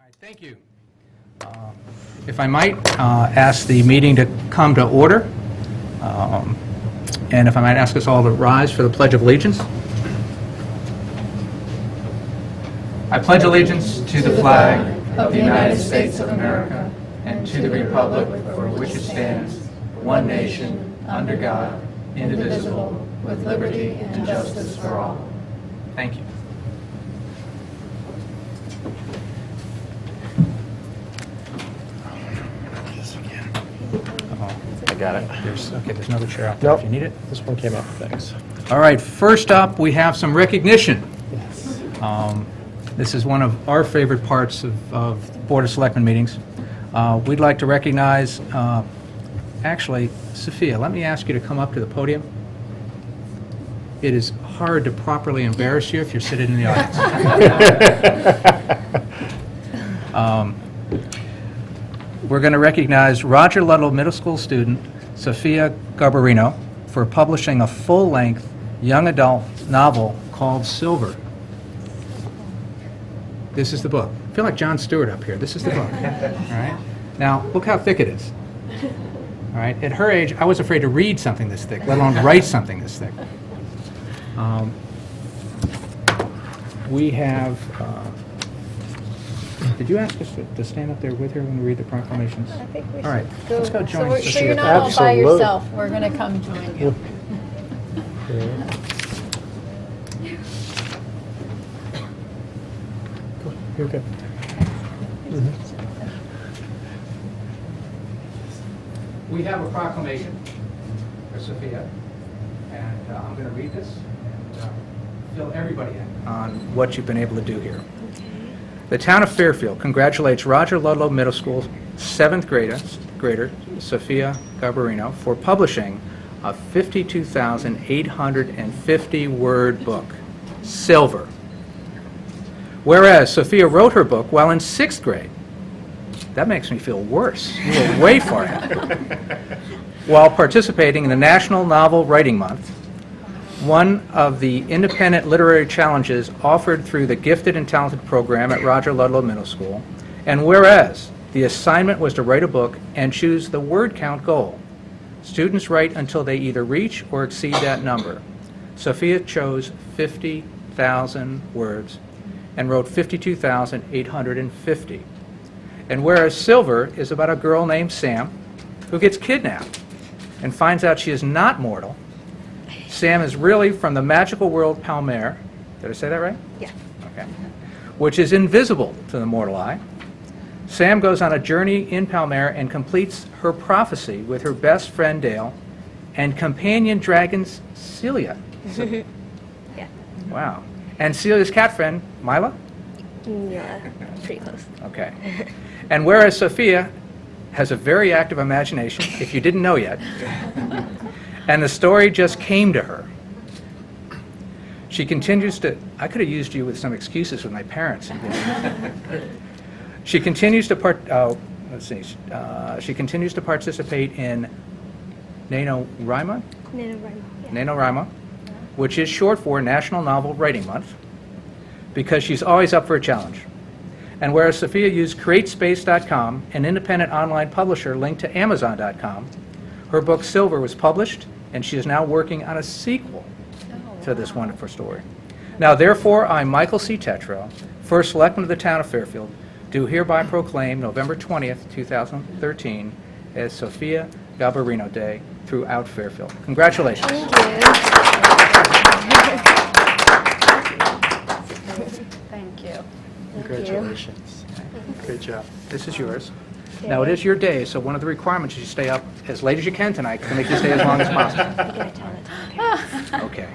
right, thank you. If I might ask the meeting to come to order, and if I might ask us all to rise for the Pledge of Allegiance. I pledge allegiance to the flag of the United States of America and to the republic for which it stands, one nation, under God, indivisible, with liberty and justice for all. Thank you. I got it. There's another chair out there if you need it. This one came up, thanks. All right, first up, we have some recognition. Yes. This is one of our favorite parts of Board of Selectmen meetings. We'd like to recognize, actually, Sophia, let me ask you to come up to the podium. It is hard to properly embarrass you if you're sitting in the audience. We're going to recognize Roger Ludlow Middle School student Sophia Garbino for publishing a full-length young adult novel called Silver. This is the book. I feel like Jon Stewart up here. This is the book. All right. Now, look how thick it is. All right. At her age, I was afraid to read something this thick, let alone write something this thick. We have... did you ask us to stand up there with her when we read the proclamations? I think we should. All right, let's go join So Sophia. you're not all by Absolutely. yourself. We're going to come join you. You're good. We have a proclamation for Sophia, and I'm going to read this and fill everybody in on what you've been able to do here. The town of Fairfield congratulates Roger Ludlow Middle School 7th grader Sophia Garbino for publishing a 52,850-word book, Silver. Whereas Sophia wrote her book while in 6th grade. That makes me feel worse. You were way far ahead. While participating in the National Novel Writing Month, one of the independent literary challenges offered through the Gifted and Talented program at Roger Ludlow Middle School, and whereas the assignment was to write a book and choose the word count goal. Students write until they either reach or exceed that number. Sophia chose 50,000 words and wrote 52,850. And whereas Silver is about a girl named Sam who gets kidnapped and finds out she is not mortal, Sam is really from the magical world Palmyra. Did I say that right? Yeah. Okay. Which is invisible to the mortal eye. Sam goes on a journey in Palmyra and completes her prophecy with her best friend Dale and companion dragons Celia. Yeah. Wow. And Celia's cat friend, Mila? Yeah, pretty close. Okay. And whereas Sophia has a very active imagination, if you didn't know yet, and the story just came to her, she continues to... I could have used you with some excuses with my parents. She continues to she continues to participate in NaNoWriMo, which is short for National Novel Writing Month, because she's always up for a challenge. And whereas Sophia used CreateSpace.com, an independent online publisher linked to Amazon.com, her book Silver was published, and she is now working on a sequel to this wonderful story. Now, therefore, I, Michael C. Tetreault, First Selectman of the Town of Fairfield, do hereby proclaim November 20th, 2013 as Sophia Garbino Day throughout Fairfield. Congratulations. Thank you. Congratulations. Great job. This is yours. Now, it is your day, so one of the requirements is you stay up as late as you can tonight to make you stay as long as possible. Okay.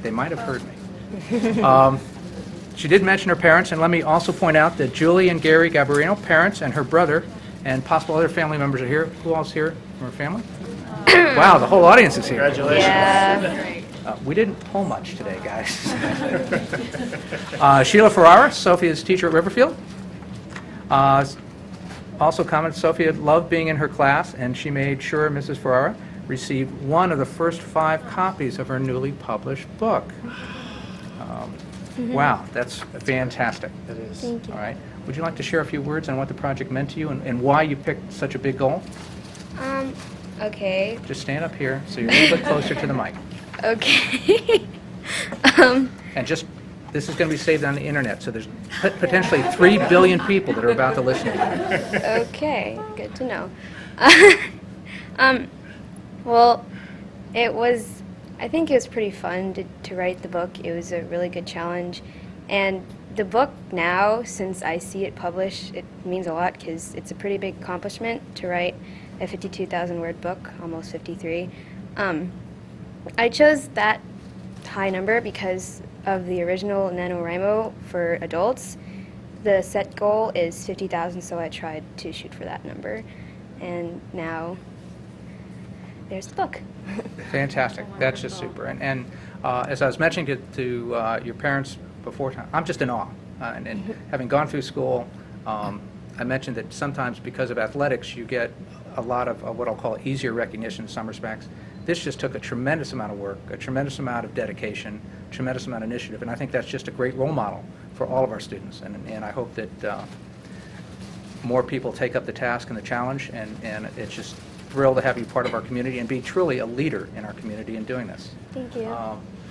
They might have heard me. She did mention her parents, and let me also point out that Julie and Gary Garbino, parents, and her brother, and possible other family members are here. Who else here from her family? Wow, the whole audience is here. Congratulations. Yeah. We didn't pull much today, guys. Sheila Ferrara, Sophia's teacher at Riverfield. Also commented Sophia loved being in her class, and she made sure Mrs. Ferrara received one of the first 5 copies of her newly published book. Wow, that's fantastic. It is. Thank you. All right. would you like to share a few words on what the project meant to you and why you picked such a big goal? Okay. Just stand up here so you're a little bit closer to the mic. Okay. And just, this is going to be saved on the internet, so there's potentially 3 billion people that are about to listen to you. Okay, good to know. Well, I think it was pretty fun to write the book. It was a really good challenge. And the book now, since I see it published, it means a lot because it's a pretty big accomplishment to write a 52,000 word book, almost 53. I chose that high number because of the original NaNoWriMo for adults. The set goal is 50,000, so I tried to shoot for that number. And now there's the book. Fantastic. That's just super. And as I was mentioning to your parents before time, I'm just in awe. And having gone through school, I mentioned that sometimes because of athletics, you get a lot of what I'll call easier recognition in some respects. This just took a tremendous amount of work, a tremendous amount of dedication, a tremendous amount of initiative, and I think that's just a great role model for all of our students. And I hope that more people take up the task and the challenge, and it's just thrilled to have you part of our community and be truly a leader in our community in doing this. Thank you.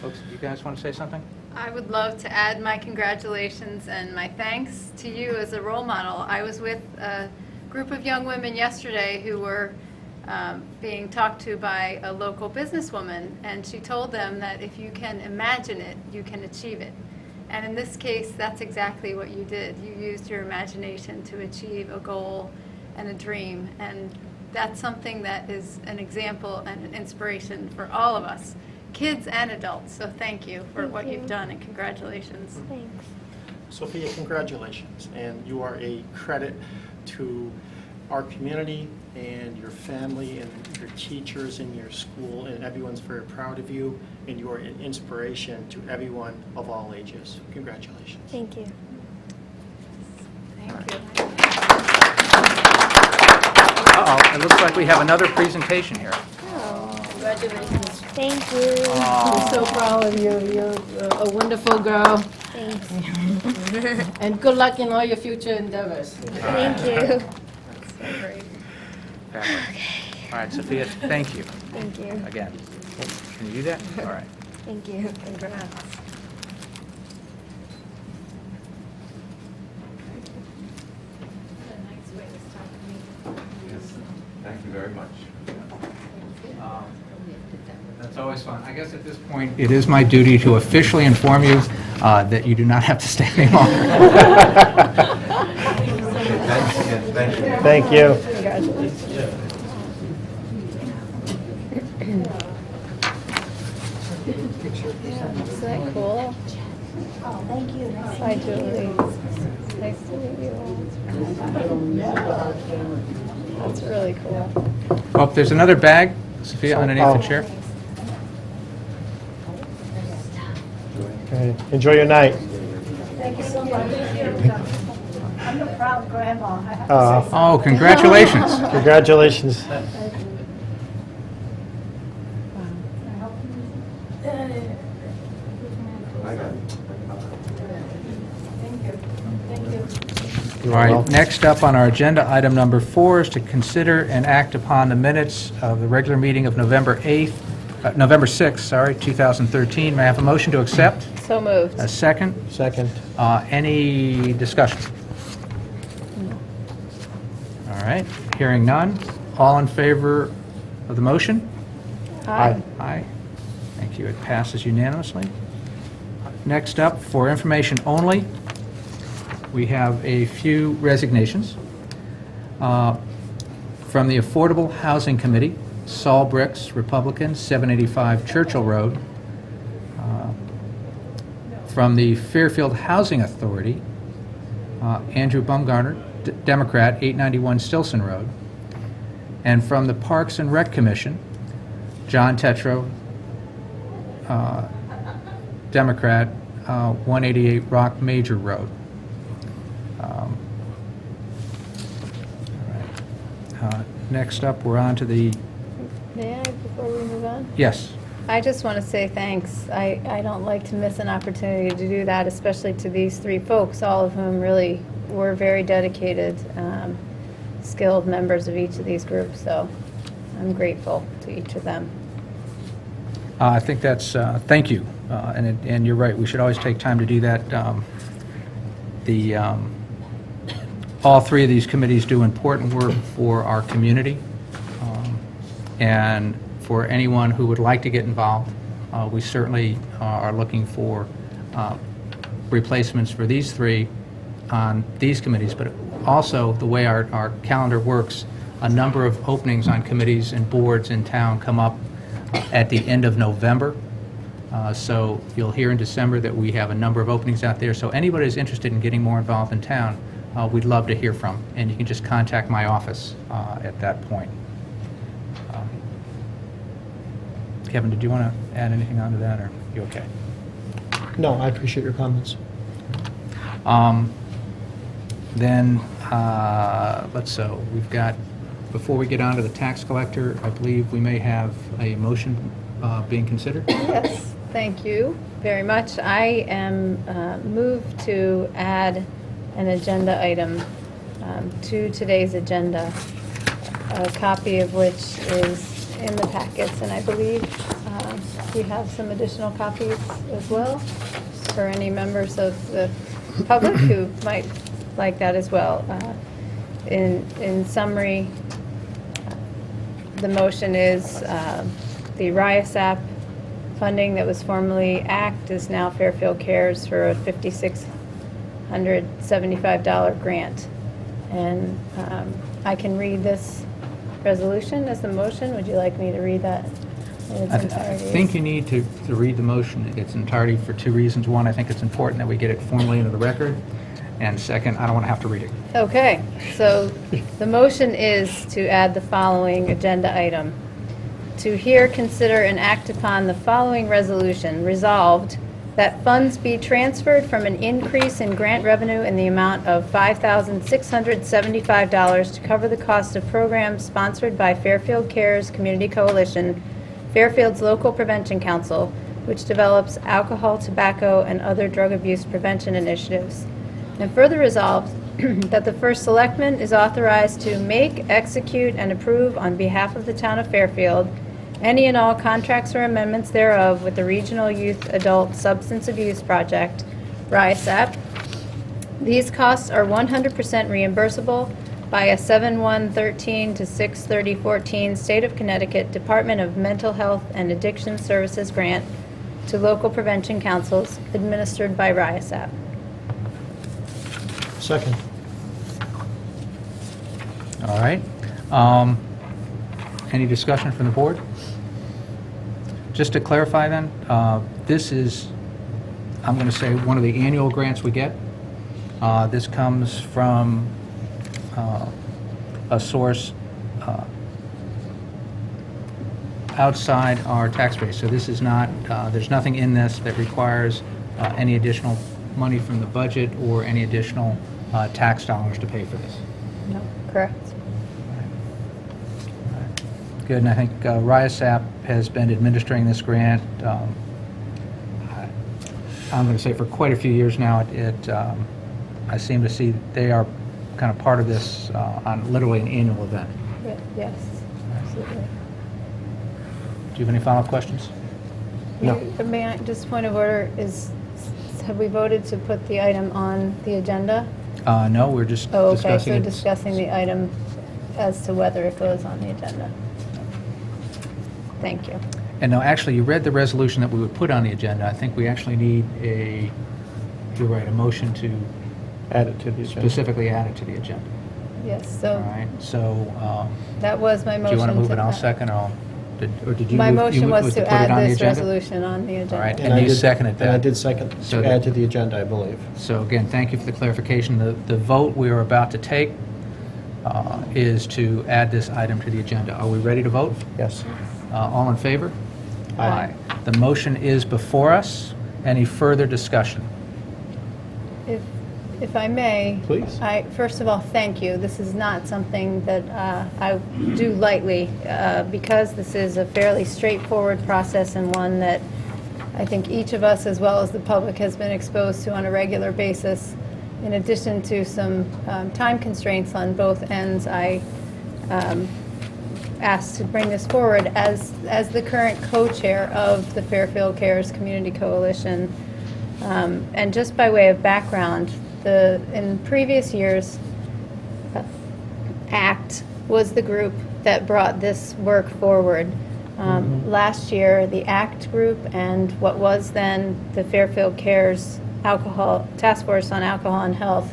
Folks, do you guys want to say something? I would love to add my congratulations and my thanks to you as a role model. I was with a group of young women yesterday who were being talked to by a local businesswoman, and she told them that if you can imagine it, you can achieve it. And in this case, that's exactly what you did. You used your imagination to achieve a goal and a dream, and that's something that is an example and an inspiration for all of us, kids and adults. So thank you for what you've done, and congratulations. Thanks. Sophia, congratulations. And you are a credit to our community and your family and your teachers in your school, and everyone's very proud of you, and you are an inspiration to everyone of all ages. Congratulations. Thank you. Thank you. Uh-oh, it looks like we have another presentation here. Congratulations. Thank you. I'm so proud of you. You're a wonderful girl. Thanks. And good luck in all your future endeavors. Thank you. So great. Fabulous. All right, Sophia, thank you Thank you. again. Can you do that? All right. Thank you. Congrats. Thank you very much. That's always fun. I guess at this point, it is my duty to officially inform you that you do not have to stay any longer. Thank you. Isn't that cool? Oh, thank you. Hi, Julie. Nice to meet you all. That's really cool. Oh, there's another bag, Sophia, underneath the chair. Okay. Enjoy your night. Thank you so much. I'm a proud grandma. I have to say Oh, congratulations. Congratulations. All right, next up on our agenda, item number 4 is to consider and act upon the minutes of the regular meeting of November 6th, 2013. May I have a motion to accept? So moved. A second? Second. Any discussion? All right, hearing none. All in favor of the motion? Aye. Aye. Thank you. It passes unanimously. Next up, for information only, we have a few resignations. From the Affordable Housing Committee, Saul Bricks, Republican, 785 Churchill Road. From the Fairfield Housing Authority, Andrew Bumgarner, Democrat, 891 Stilson Road. And from the Parks and Rec Commission, John Tetro, Democrat, 188 Rock Major Road. All right. Next up, we're on to the, May I, before we move on? yes, I just want to say thanks. I don't like to miss an opportunity to do that, especially to these three folks, all of whom really were very dedicated, skilled members of each of these groups. So I'm grateful to each of them. I think that's, thank you. And you're right, we should always take time to do that. All three of these committees do important work for our community. And for anyone who would like to get involved, we certainly are looking for replacements for these three on these committees, but also the way our calendar works, a number of openings on committees and boards in town come up at the end of November. So you'll hear in December that we have a number of openings out there. So anybody who's interested in getting more involved in town, we'd love to hear from. And you can just contact my office at that point. Kevin, did you want to add anything onto that, or you okay? No, I appreciate your comments. Then, so we've got, before we get on to the tax collector, I believe we may have a motion being considered. Yes, thank you very much. I am moved to add an agenda item to today's agenda, a copy of which is in the packets, and I believe we have some additional copies as well for any members of the public who might like that as well. In summary, the motion is the RIASAP funding that was formerly ACT is now Fairfield Cares for a $5,675 grant. And I can read this resolution as the motion. Would you like me to read that in its I entirety? think you need to read the motion in its entirety for two reasons. One, I think it's important that we get it formally into the record. And second, I don't want to have to read it. Okay, so the motion is to add the following agenda item. To hear, consider, and act upon the following resolution. Resolved that funds be transferred from an increase in grant revenue in the amount of $5,675 to cover the cost of programs sponsored by Fairfield Cares Community Coalition, Fairfield's local prevention council, which develops alcohol, tobacco, and other drug abuse prevention initiatives. And further resolved that the first selectman is authorized to make, execute, and approve on behalf of the town of Fairfield any and all contracts or amendments thereof with the Regional Youth Adult Substance Abuse Project, RIASAP. These costs are 100% reimbursable by a 7/1/13 to 6/30/14 State of Connecticut Department of Mental Health and Addiction Services grant to local prevention councils administered by RIASAP. Second. All right. Any discussion from the board? Just to clarify then, this is, I'm going to say, one of the annual grants we get. This comes from a source outside our tax base. So this is not, there's nothing in this that requires any additional money from the budget or any additional tax dollars to pay for this. No, correct. Good, and I think RIASAP has been administering this grant, I'm going to say for quite a few years now. I seem to see they are kind of part of this on literally an annual event. Yes, absolutely. Do you have any follow-up questions? No. May I, just point of order, have we voted to put the item on the agenda? No, we're just Oh, okay, discussing so it. discussing the item as to whether it goes on the agenda. Thank you. And no, actually, you read the resolution that we would put on the agenda. I think we actually need you're right, a motion to Add it to the agenda. specifically add it to the agenda. Yes, All so right, so that was my motion. do you want to move it? I'll add- second, or did you? My move- you motion was put to it add on the this agenda? resolution on the agenda. All right, And and I you did- seconded that. And I did second, So to the- add to the agenda, I believe. So again, thank you for the clarification. The vote we are about to take is to add this item to the agenda. Are we ready to vote? Yes. All in favor? Aye. The motion is before us. Any further discussion? If I may. Please. First of all, thank you. This is not something that I do lightly, because this is a fairly straightforward process and one that I think each of us, as well as the public, has been exposed to on a regular basis. In addition to some time constraints on both ends, I asked to bring this forward as the current co-chair of the Fairfield Cares Community Coalition. And just by way of background, in previous years, ACT was the group that brought this work forward. Last year, the ACT group and what was then the Fairfield Cares Task Force on Alcohol and Health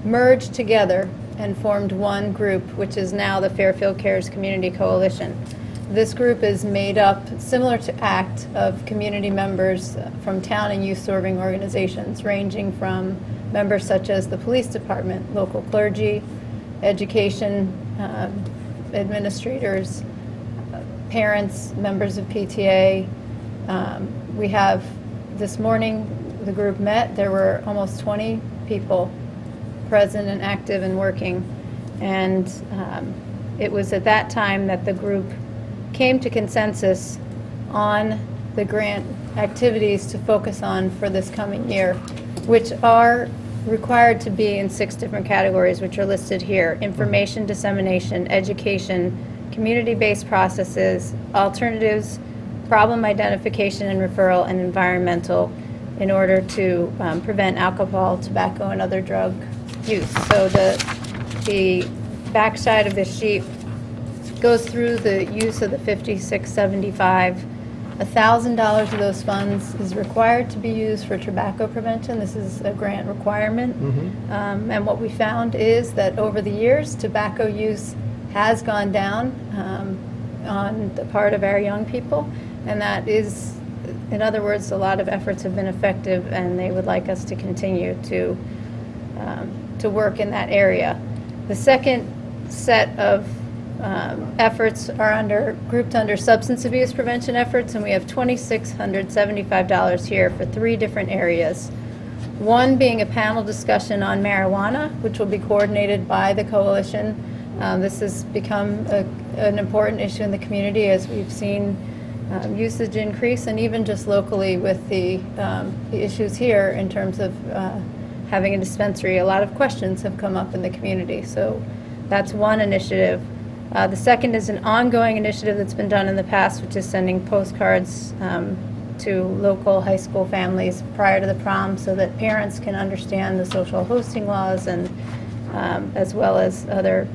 merged together and formed one group, which is now the Fairfield Cares Community Coalition. This group is made up, similar to ACT, of community members from town and youth serving organizations, ranging from members such as the police department, local clergy, education, administrators, parents, members of PTA. We have, this morning, the group met. There were almost 20 people present and active and working. And it was at that time that the group came to consensus on the grant activities to focus on for this coming year, which are required to be in 6 different categories, which are listed here: information dissemination, education, community-based processes, alternatives, problem identification and referral, and environmental, in order to prevent alcohol, tobacco, and other drug use. So the backside of this sheet goes through the use of the 5675. $1,000 of those funds is required to be used for tobacco prevention. This is a grant requirement. And what we found is that over the years, tobacco use has gone down on the part of our young people. And that is, in other words, a lot of efforts have been effective, and they would like us to continue to work in that area. The second set of efforts are grouped under substance abuse prevention efforts, and we have $2,675 here for 3 different areas. One being a panel discussion on marijuana, which will be coordinated by the coalition. This has become an important issue in the community as we've seen usage increase, and even just locally with the issues here in terms of having a dispensary. A lot of questions have come up in the community, so that's one initiative. The second is an ongoing initiative that's been done in the past, which is sending postcards to local high school families prior to the prom so that parents can understand the social hosting laws, and as well as other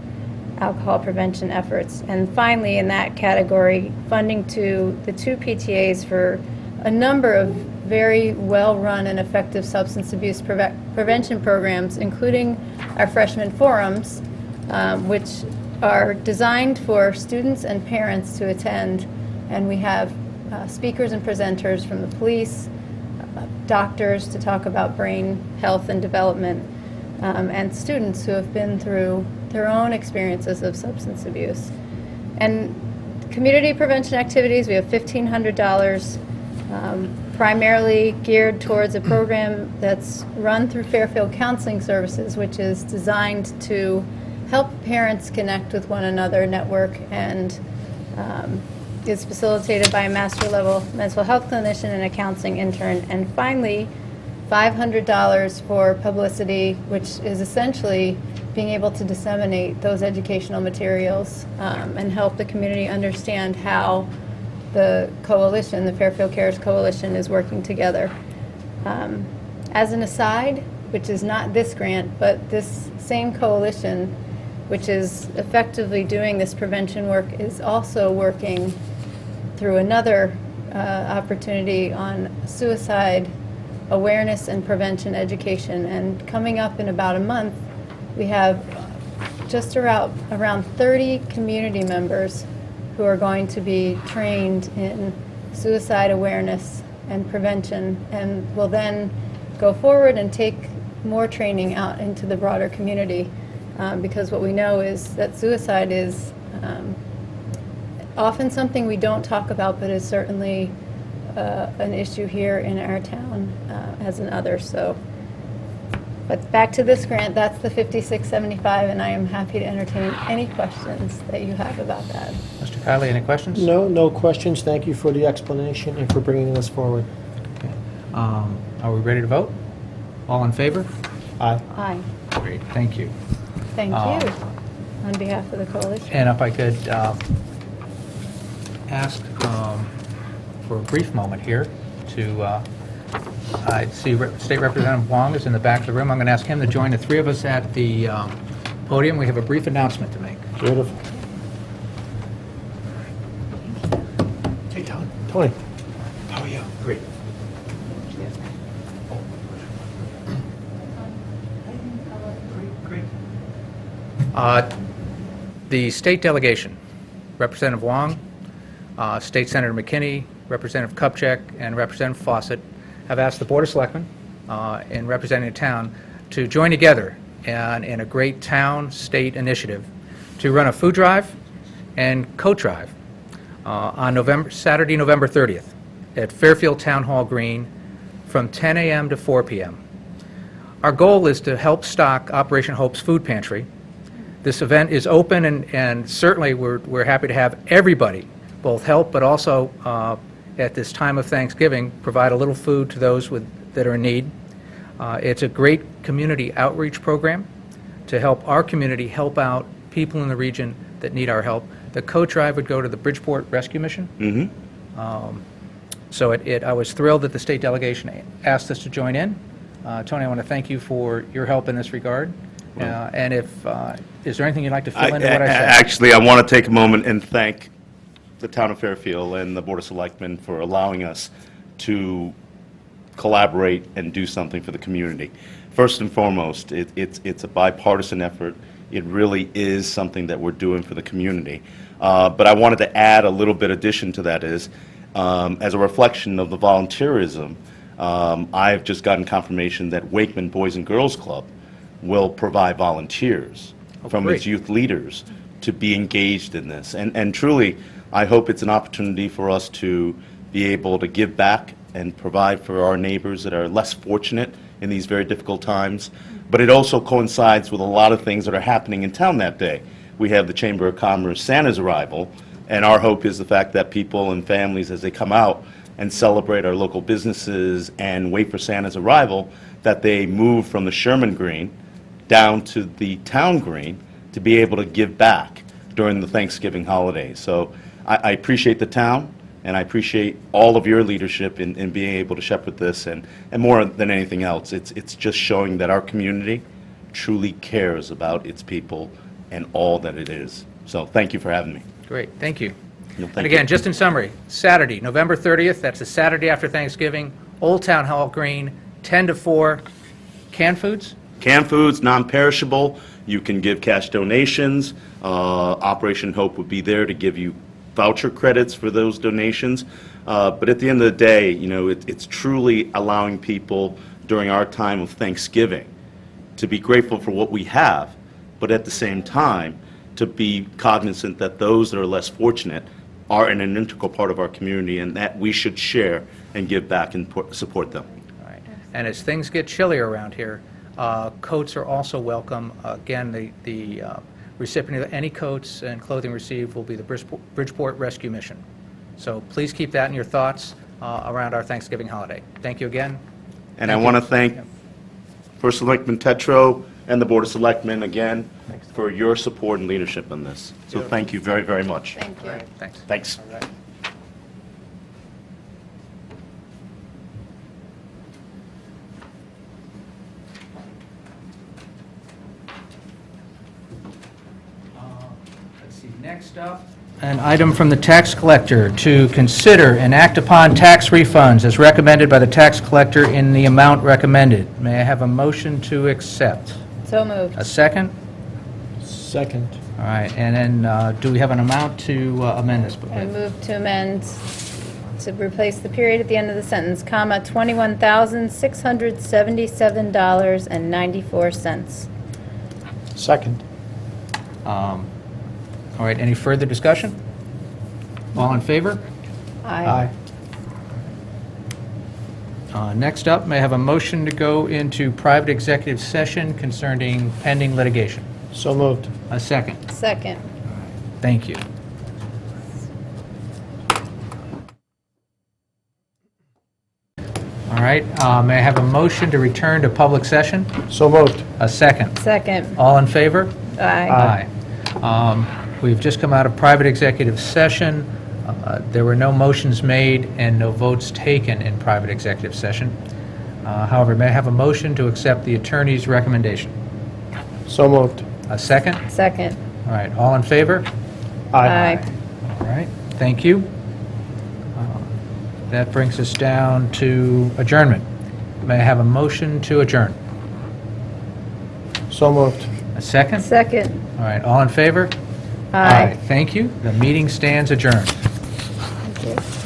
alcohol prevention efforts. And finally, in that category, funding to the 2 PTAs for a number of very well-run and effective substance abuse prevention programs, including our freshman forums, which are designed for students and parents to attend. And we have speakers and presenters from the police, doctors to talk about brain health and development, and students who have been through their own experiences of substance abuse. And community prevention activities, we have $1,500, primarily geared towards a program that's run through Fairfield Counseling Services, which is designed to help parents connect with one another, network, and is facilitated by a master-level mental health clinician and a counseling intern. And finally, $500 for publicity, which is essentially being able to disseminate those educational materials and help the community understand how the coalition, the Fairfield Cares Coalition, is working together. As an aside, which is not this grant, but this same coalition, which is effectively doing this prevention work, is also working through another opportunity on suicide awareness and prevention education. And coming up in about a month, we have just around 30 community members who are going to be trained in suicide awareness and prevention, and will then go forward and take more training out into the broader community, because what we know is that suicide is often something we don't talk about, but is certainly an issue here in our town as in others. So But back to this grant, that's the 5675, and I am happy to entertain any questions that you have about that. Mr. Kiley, any questions? No questions. Thank you for the explanation and for bringing this forward. Okay. Are we ready to vote? All in favor? Aye. Aye. Great, thank you. Thank you on behalf of the coalition. And if I could ask for a brief moment here to, I see State Representative Wong is in the back of the room. I'm going to ask him to join the three of us at the podium. We have a brief announcement to make. Beautiful. Hey, Tony. How are you? Great. The state delegation, Representative Wong, State Senator McKinney, Representative Kupchak, and Representative Fawcett have asked the Board of Selectmen, in representing the town, to join together in a great town-state initiative to run a food drive and coat drive on Saturday, November 30th at Fairfield Town Hall Green from 10 a.m. to 4 p.m. Our goal is to help stock Operation Hope's food pantry. This event is open, and certainly we're happy to have everybody both help, but also at this time of Thanksgiving, provide a little food to those that are in need. It's a great community outreach program to help our community help out people in the region that need our help. The coat drive would go to the Bridgeport Rescue Mission. Mm-hmm. So I was thrilled that the state delegation asked us to join in. Tony, I want to thank you for your help in this regard. And is there anything you'd like to fill into what I said? Actually, I want to take a moment and thank the town of Fairfield and the Board of Selectmen for allowing us to collaborate and do something for the community. First and foremost, it's a bipartisan effort. It really is something that we're doing for the community. But I wanted to add a little bit addition to that is, as a reflection of the volunteerism, I've just gotten confirmation that Wakeman Boys and Girls Club will provide volunteers from great. its youth leaders to be engaged in this. And truly, I hope it's an opportunity for us to be able to give back and provide for our neighbors that are less fortunate in these very difficult times. But it also coincides with a lot of things that are happening in town that day. We have the Chamber of Commerce Santa's arrival, and our hope is the fact that people and families, as they come out and celebrate our local businesses and wait for Santa's arrival, that they move from the Sherman Green down to the town green to be able to give back during the Thanksgiving holidays. So I appreciate the town, and I appreciate all of your leadership in being able to shepherd this, and more than anything else, it's just showing that our community truly cares about its people and all that it is. So thank you for having me. Great, thank you. No, thank And again, you. just in summary, Saturday, November 30th, that's the Saturday after Thanksgiving, Old Town Hall Green, 10 to 4, canned foods? Canned foods, non-perishable. You can give cash donations. Operation Hope would be there to give you voucher credits for those donations. But at the end of the day, you know, it's truly allowing people during our time of Thanksgiving to be grateful for what we have, but at the same time, to be cognizant that those that are less fortunate are an integral part of our community, and that we should share and give back and support them. All right. And as things get chillier around here, coats are also welcome. Again, the recipient of any coats and clothing received will be the Bridgeport Rescue Mission. So please keep that in your thoughts around our Thanksgiving holiday. Thank you again. And I want to thank First Selectman Tetro and the Board of Selectmen again for your support and leadership on this. So thank you very, very much. Thank you. Thanks. Thanks. Let's see, next up, an item from the tax collector to consider and act upon tax refunds as recommended by the tax collector in the amount recommended. May I have a motion to accept? So moved. A second? Second. All right, and then do we have an amount to amend this? I move to amend to replace the period at the end of the sentence, comma, $21,677.94. Second. All right, any further discussion? All in favor? Aye. Next up, may I have a motion to go into private executive session concerning pending litigation? So moved. A second. Second. Thank you. All right, may I have a motion to return to public session? So moved. A second. Second. All in favor? Aye. We've just come out of private executive session. There were no motions made and no votes taken in private executive session. However, may I have a motion to accept the attorney's recommendation? So moved. A second? Second. All right, all in favor? Aye. All right, thank you. That brings us down to adjournment. May I have a motion to adjourn? So moved. A second? Second. All right, all in favor? Aye. Thank you. The meeting stands adjourned. Thank you.